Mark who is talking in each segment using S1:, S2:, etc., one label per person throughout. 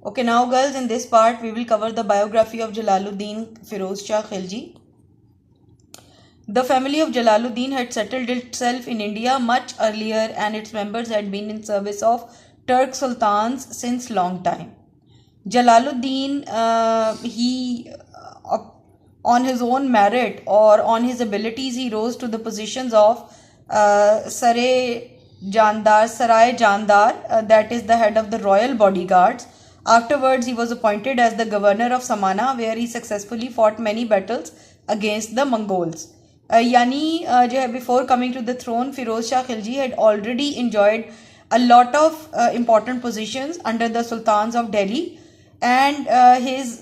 S1: Okay, now girls, in this part we will cover the biography of Jalaluddin Firoz Shah Khilji. The family of Jalaluddin had settled itself in India much earlier, and its members had been in service of Turk sultans since long time. Jalaluddin, on his own merit or on his abilities, he rose to the positions of Sarai Jandar, that is the head of the royal bodyguards. Afterwards, he was appointed as the governor of Samana, where he successfully fought many battles against the Mongols. Before coming to the throne, Firoz Shah Khilji had already enjoyed a lot of important positions under the sultans of Delhi, and his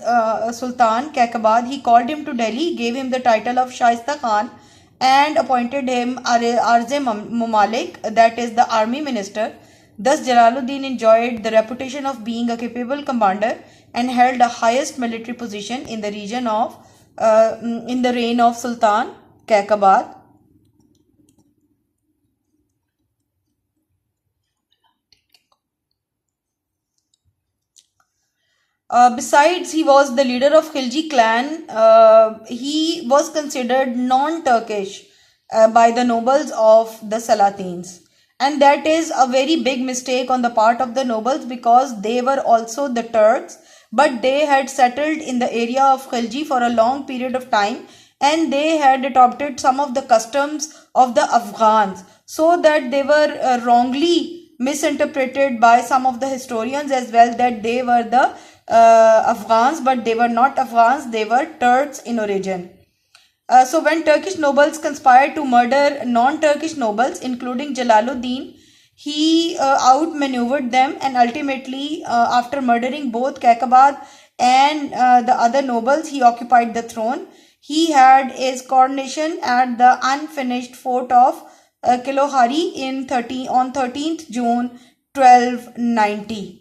S1: sultan Kaikabad, he called him to Delhi, gave him the title of Shaista Khan, and appointed him Arze Mumalik, that is the army minister. Thus Jalaluddin enjoyed the reputation of being a capable commander and held the highest military position in the region of in the reign of Sultan Kaikabad. Besides, he was the leader of Khilji clan. He was considered non-Turkish by the nobles of the Salatins. And that is a very big mistake on the part of the nobles, because they were also the Turks, but they had settled in the area of Khilji for a long period of time, and they had adopted some of the customs of the Afghans, so that they were wrongly misinterpreted by some of the historians as well, that they were the Afghans, but they were not Afghans, they were Turks in origin. So when Turkish nobles conspired to murder non-Turkish nobles, including Jalaluddin, he outmaneuvered them, and ultimately, after murdering both Kaikabad and the other nobles, he occupied the throne. He had his coronation at the unfinished fort of Kilohari on 13th June 1290.